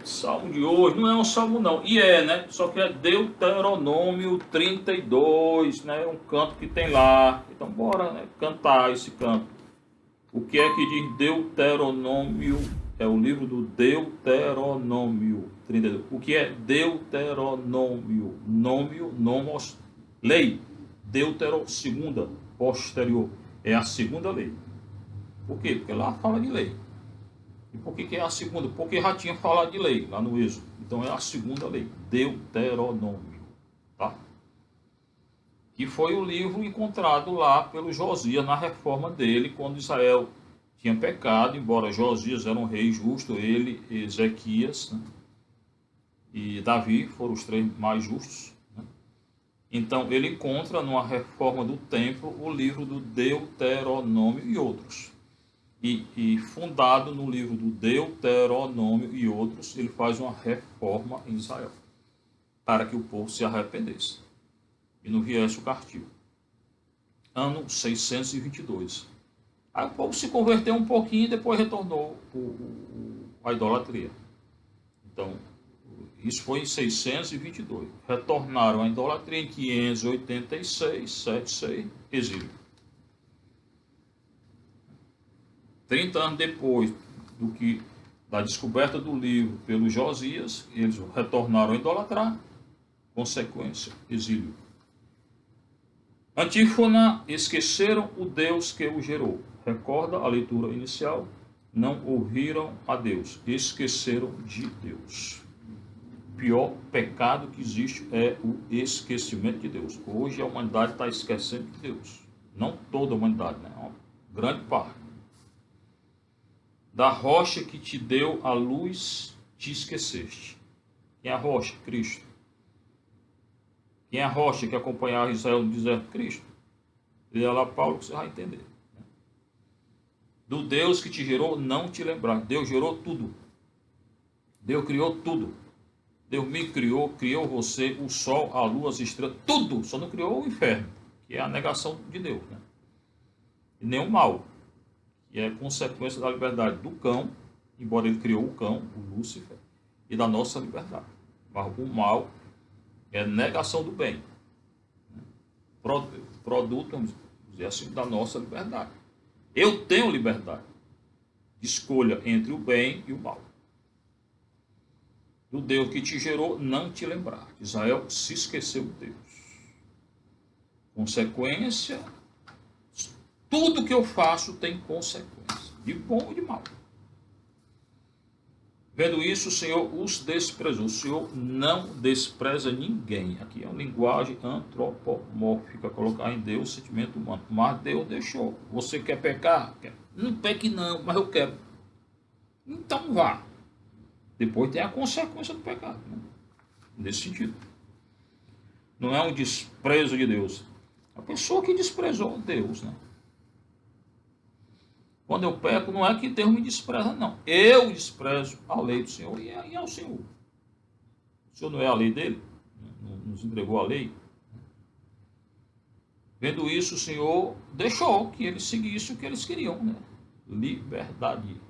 Salmo de hoje não é um salmo não, e é, né? Só que é Deuteronômio 32, né? Um canto que tem lá. Então bora, né, cantar esse canto. O que é que diz Deuteronômio? É o livro do Deuteronômio 32. O que é Deuteronômio? Nômio, nomos, lei. Deutero, segunda, posterior. É a segunda lei. Por quê? Porque lá fala de lei. E por que é a segunda? Porque já tinha falado de lei lá no Êxodo. Então é a segunda lei, Deuteronômio, tá? Que foi o livro encontrado lá pelo Josias na reforma dele, quando Israel tinha pecado, embora Josias era um rei justo, ele, Ezequias, né, e Davi foram os três mais justos. Né? Então ele encontra numa reforma do templo o livro do Deuteronômio e outros. E fundado no livro do Deuteronômio e outros, ele faz uma reforma em Israel, para que o povo se arrependesse e não viesse o castigo. Ano 622. Aí o povo se converteu um pouquinho e depois retornou a idolatria. Então, isso foi em 622. Retornaram à idolatria em 586, 76, exílio. 30 anos depois da descoberta do livro pelo Josias, eles retornaram a idolatrar, consequência, exílio. Antífona, esqueceram o Deus que o gerou. Recorda a leitura inicial? Não ouviram a Deus, esqueceram de Deus. O pior pecado que existe é o esquecimento de Deus. Hoje a humanidade está esquecendo de Deus. Não toda a humanidade, né? Uma grande parte. Da rocha que te deu a luz, te esqueceste. Quem é a rocha? Cristo. Quem é a rocha que acompanhava Israel no deserto? Cristo. E é lá Paulo que você vai entender. Do Deus que te gerou, não te lembrar. Deus gerou tudo. Deus criou tudo. Deus me criou, criou você, o sol, a lua, as estrelas, tudo. Só não criou o inferno, que é a negação de Deus, né? E nem o mal, que é consequência da liberdade do cão, embora ele criou o cão, o Lúcifer, e da nossa liberdade. Mas o mal é negação do bem, né? Produto, vamos dizer assim, da nossa liberdade. Eu tenho liberdade de escolha entre o bem e o mal. Do Deus que te gerou, não te lembrar. Israel se esqueceu de Deus. Consequência, tudo que eu faço tem consequência, de bom ou de mal. Vendo isso, o Senhor os desprezou. O Senhor não despreza ninguém. Aqui é uma linguagem antropomórfica, colocar em Deus o sentimento humano. Mas Deus deixou. Você quer pecar? Não peque não, mas eu quero. Então vá. Depois tem a consequência do pecado, né? Nesse sentido. Não é um desprezo de Deus. A pessoa que desprezou Deus, né? Quando eu peco, não é que Deus me despreza, não. Eu desprezo a lei do Senhor e é o Senhor. O Senhor não é a lei dele? Nos entregou a lei? Vendo isso, o Senhor deixou que eles seguissem o que eles queriam, né? Liberdade.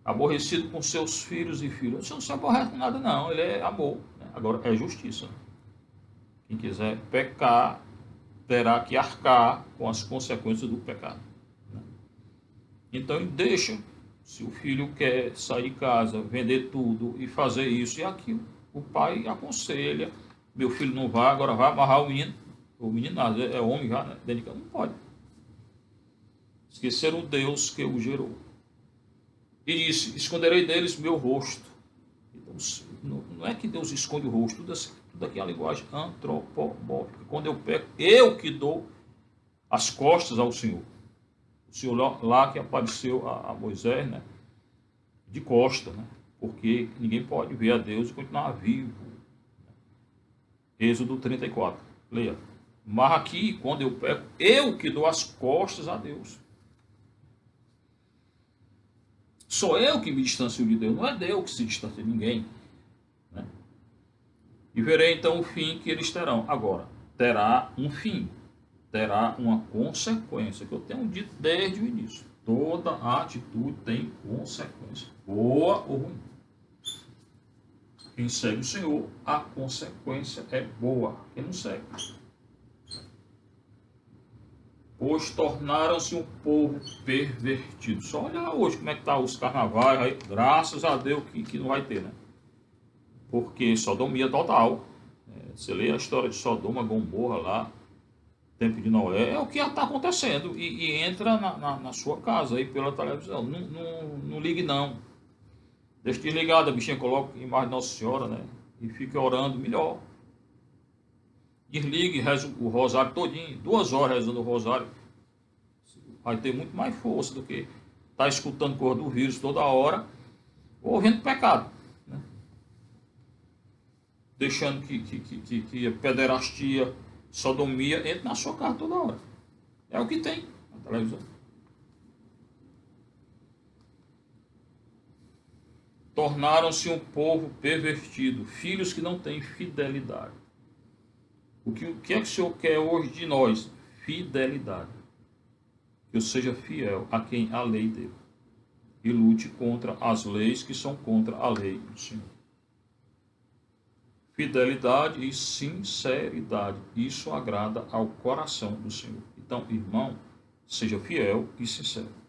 Aborrecido com seus filhos e filhas. O Senhor não se aborrece com nada, não. Ele é amor. Né? Agora é justiça. Quem quiser pecar, terá que arcar com as consequências do pecado. Então ele deixa, se o filho quer sair de casa, vender tudo e fazer isso e aquilo, o pai aconselha, meu filho não vai, agora vai amarrar o menino é homem já, né? Dentro de casa, não pode. Esqueceram o Deus que o gerou. E disse, esconderei deles meu rosto. Então, não é que Deus esconde o rosto, tudo aqui é a linguagem antropomórfica. Quando eu peco, eu que dou as costas ao Senhor. O Senhor lá que apareceu a Moisés, né, de costa, né, porque ninguém pode ver a Deus e continuar vivo. Êxodo 34, leia. Mas aqui, quando eu peco, eu que dou as costas a Deus. Sou eu que me distancio de Deus, não é Deus que se distancia de ninguém. Né? E verei então o fim que eles terão. Agora, terá um fim. Terá uma consequência, que eu tenho dito desde o início. Toda atitude tem consequência, boa ou ruim. Quem segue o Senhor, a consequência é boa. Quem não segue, pois tornaram-se um povo pervertido. Só olhar hoje como é que tá os carnavais aí, graças a Deus que não vai ter, né? Porque sodomia total. Você lê a história de Sodoma, Gomorra lá, tempo de Noé, é o que está acontecendo. E entra na sua casa aí pela televisão. Não ligue não. Deixa desligada, a bichinha coloca a imagem de Nossa Senhora, né? E fica orando melhor. Desligue, reza o rosário todinho, 2 horas rezando o rosário. Vai ter muito mais força do que estar escutando coisa do vírus toda hora, ou ouvindo pecado, né? Deixando que a pederastia, sodomia entre na sua casa toda hora. É o que tem na televisão. Tornaram-se um povo pervertido, filhos que não têm fidelidade. O que é que o Senhor quer hoje de nós? Fidelidade. Que eu seja fiel a quem a lei deu. E lute contra as leis que são contra a lei do Senhor. Fidelidade e sinceridade. Isso agrada ao coração do Senhor. Então, irmão, seja fiel e sincero.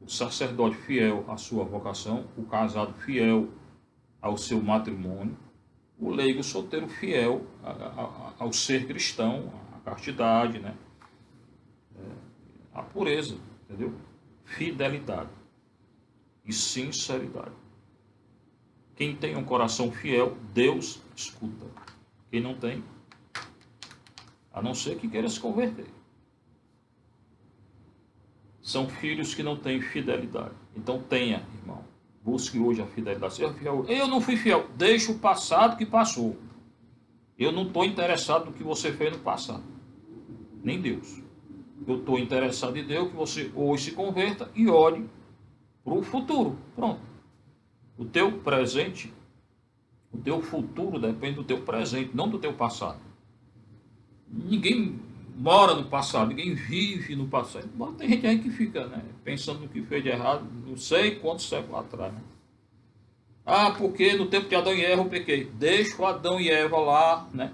O sacerdote fiel à sua vocação, o casado fiel ao seu matrimônio, o leigo solteiro fiel ao ser cristão, à castidade, né? A pureza, entendeu? Fidelidade e sinceridade. Quem tem um coração fiel, Deus escuta. Quem não tem, a não ser que queira se converter. São filhos que não têm fidelidade. Então tenha, irmão. Busque hoje a fidelidade. Seja fiel. Eu não fui fiel. Deixa o passado que passou. Eu não estou interessado no que você fez no passado. Nem Deus. Eu estou interessado em Deus que você hoje se converta e olhe para o futuro. Pronto. O teu presente, o teu futuro depende do teu presente, não do teu passado. Ninguém mora no passado, ninguém vive no passado. Mas tem gente aí que fica, né, pensando no que fez de errado, não sei quantos séculos atrás. Né? Ah, porque no tempo de Adão e Eva eu pequei. Deixa o Adão e Eva lá, né?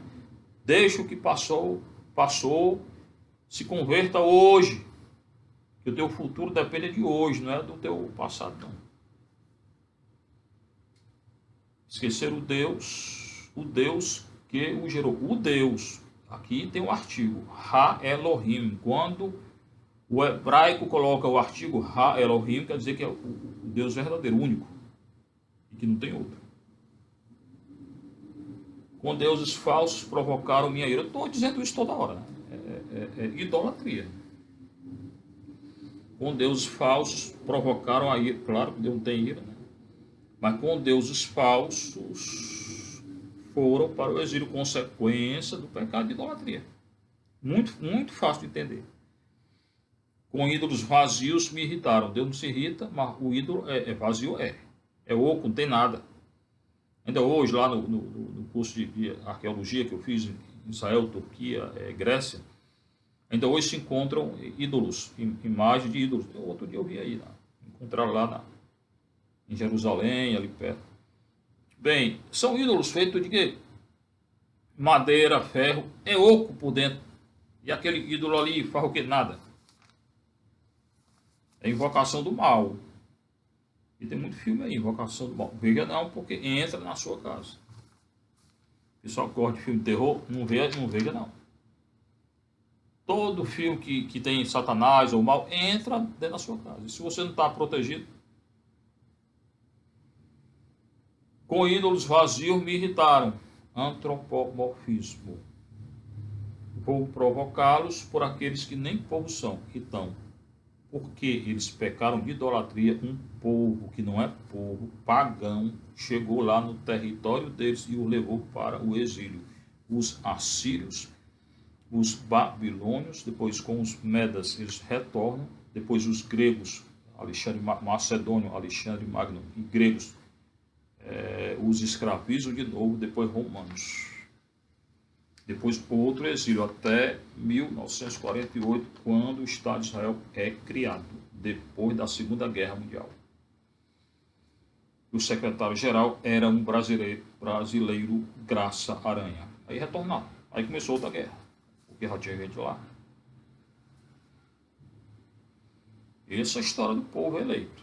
Deixa o que passou, se converta hoje. Que o teu futuro depende de hoje, não é do teu passado, não. Esquecer o Deus que o gerou. O Deus, aqui tem um artigo, Ha Elohim. Quando o hebraico coloca o artigo Ha Elohim, quer dizer que é o Deus verdadeiro, único, e que não tem outro. Com deuses falsos provocaram minha ira. Eu estou dizendo isso toda hora, né? É idolatria. Com deuses falsos provocaram a ira. Claro que Deus não tem ira, né? Mas com deuses falsos foram para o exílio, consequência do pecado de idolatria. Muito, muito fácil de entender. Com ídolos vazios me irritaram. Deus não se irrita, mas o ídolo é vazio, é oco, não tem nada. Ainda hoje, lá no curso de arqueologia que eu fiz em Israel, Turquia, Grécia, ainda hoje se encontram ídolos, imagens de ídolos. Outro dia eu vi aí, encontraram lá em Jerusalém, ali perto. Bem, são ídolos feitos de quê? Madeira, ferro, é oco por dentro. E aquele ídolo ali faz o que? Nada. É invocação do mal. E tem muito filme aí, invocação do mal. Veja não, porque entra na sua casa. O pessoal gosta de filme de terror, não veja não. Todo filme que tem Satanás ou mal, entra dentro da sua casa. E se você não está protegido, com ídolos vazios me irritaram. Antropomorfismo. Vou provocá-los por aqueles que nem povo são. Então, porque eles pecaram de idolatria, um povo que não é povo, pagão, chegou lá no território deles e o levou para o exílio. Os assírios, os babilônios, depois com os medas eles retornam, depois os gregos, Alexandre Macedônio, Alexandre Magno e gregos, os escravizam de novo, depois romanos. Depois outro exílio, até 1948, quando o Estado de Israel é criado, depois da Segunda Guerra Mundial. o secretário-geral era um brasileiro Graça Aranha. Aí retornaram. Aí começou outra guerra, porque já tinha gente lá. Essa é a história do povo eleito.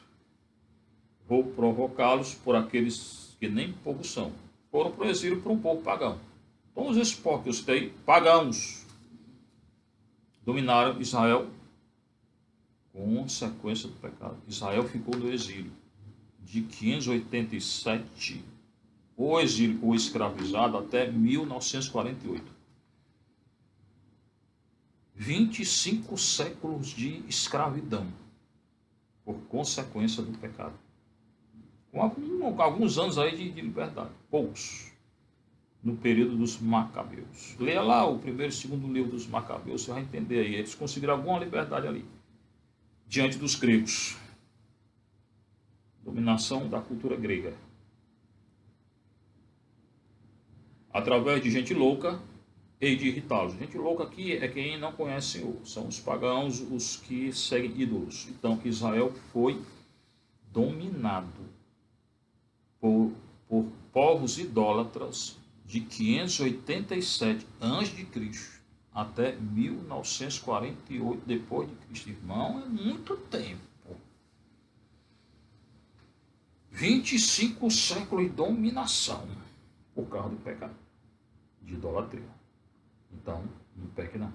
Vou provocá-los por aqueles que nem povo são. Foram para o exílio por um povo pagão. Todos esses povos que eu citei, pagãos, dominaram Israel. Consequência do pecado. Israel ficou no exílio de 587, o exílio ou escravizado, até 1948. 25 séculos de escravidão por consequência do pecado. Com alguns anos aí de liberdade, poucos, no período dos Macabeus. Leia lá o primeiro e segundo livro dos Macabeus, você vai entender aí. Eles conseguiram alguma liberdade ali, diante dos gregos. Dominação da cultura grega. Através de gente louca e de irritá-los. Gente louca aqui é quem não conhece o Senhor. São os pagãos, os que seguem ídolos. Então Israel foi dominado por povos idólatras de 587 a.C. até 1948 depois de Cristo. Irmão, é muito tempo. 25 séculos de dominação por causa do pecado, de idolatria. Então, não peque não.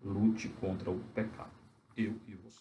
Lute contra o pecado. Eu e você.